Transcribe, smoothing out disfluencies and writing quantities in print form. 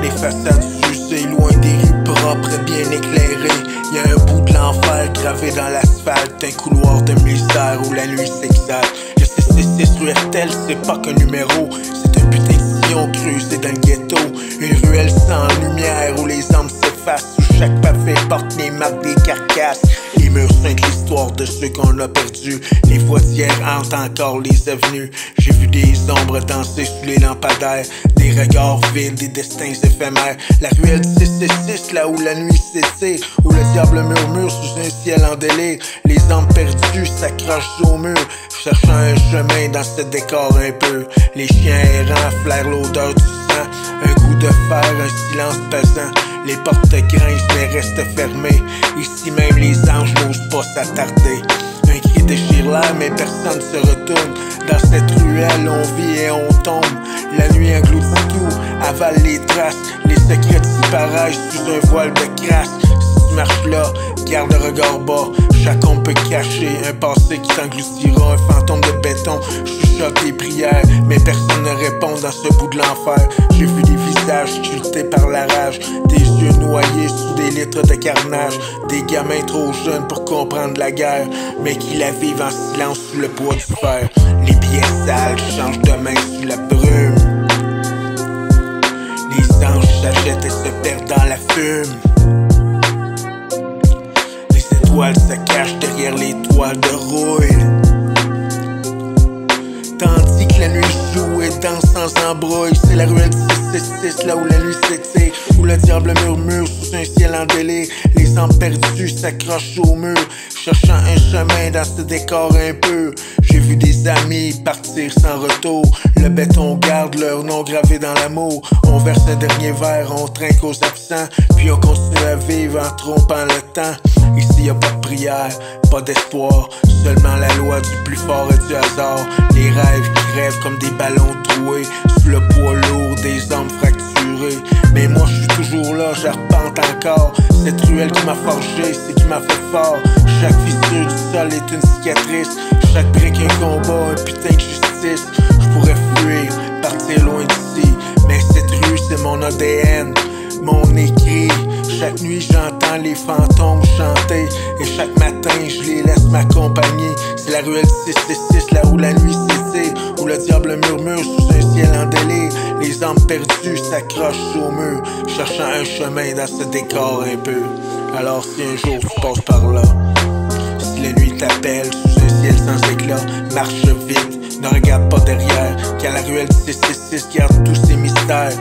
Les façades usées, loin des rues propres, bien éclairées. Y'a un bout de l'enfer gravé dans l'asphalte, un couloir de misère où la nuit s'exalte. Le 666 rue Hertel, c'est pas qu'un numéro, c'est un putain de sillon creusé dans le ghetto. Une ruelle sans lumière où les âmes s'effacent, où chaque pavé porte les marques des carcasses. Les murs scindent l'histoire de ceux qu'on a perdus. Les voies d'hier hantent encore les avenues. J'ai vu des ombres danser sous les lampadaires, des regards vides, des destins éphémères. La ruelle 666, là où la nuit s'étire, où le diable murmure sous un ciel en délire. Les âmes perdues s'accrochent au mur, cherchant un chemin dans ce décor un peu. Les chiens errants flairent l'odeur du sang, un goût de fer, un silence pesant. Les portes grincent mais restent fermées. Ici même les anges n'osent pas s'attarder. Un cri déchire l'air mais personne se retourne. Dans cette ruelle on vit et on tombe. La nuit engloutit tout, avale les traces. Les secrets disparaissent sous un voile de crasse. Si tu marches là, garde le regard bas. Chaque homme peut cacher un passé qui t'engloutira. Un fantôme de béton chuchote des prières, mais personne ne répond dans ce bout de l'enfer. J'ai vu des visages sculptés par la rage, des yeux noyés sous des litres de carnage. Des gamins trop jeunes pour comprendre la guerre, mais qui la vivent en silence sous le poids du fer. Les billets sales changent de main sous la brume. Les anges s'achètent et se perdent dans la fume. Les étoiles se cachent derrière les toiles de rouille, tandis que la nuit joue et danse sans embrouille. C'est la ruelle 666, là où la nuit s'étire, où le diable murmure sous un ciel en délire. Les âmes perdues s'accrochent au mur, cherchant un chemin dans ce décor impur. J'ai vu des amis partir sans retour. Le béton garde leur nom gravé dans l'amour. On verse un dernier verre, on trinque aux absents, puis on continue à vivre en trompant le temps. Ici y'a pas de prière, pas d'espoir, seulement la loi du plus fort et du hasard. Les rêves qui rêvent comme des ballons troués, sous le poids lourd des âmes fracturées. Mais moi je suis toujours là, j'arpente encore cette ruelle qui m'a forgé, c'est qui m'a fait fort. Chaque fissure du sol est une cicatrice, chaque brique un combat, un putain de justice. Je pourrais fuir, partir loin d'ici, mais cette rue c'est mon ADN, mon écrit. Chaque nuit j'entends les fantômes chanter, et chaque matin je les laisse m'accompagner. C'est la ruelle 666, là où la nuit s'étire, où le diable murmure sous un ciel en délire. Les âmes perdues s'accrochent au mur, cherchant un chemin dans ce décor un peu. Alors si un jour tu passes par là, si la nuit t'appelle sous un ciel sans éclat, marche vite, ne regarde pas derrière, car la ruelle 666 garde tous ses mystères.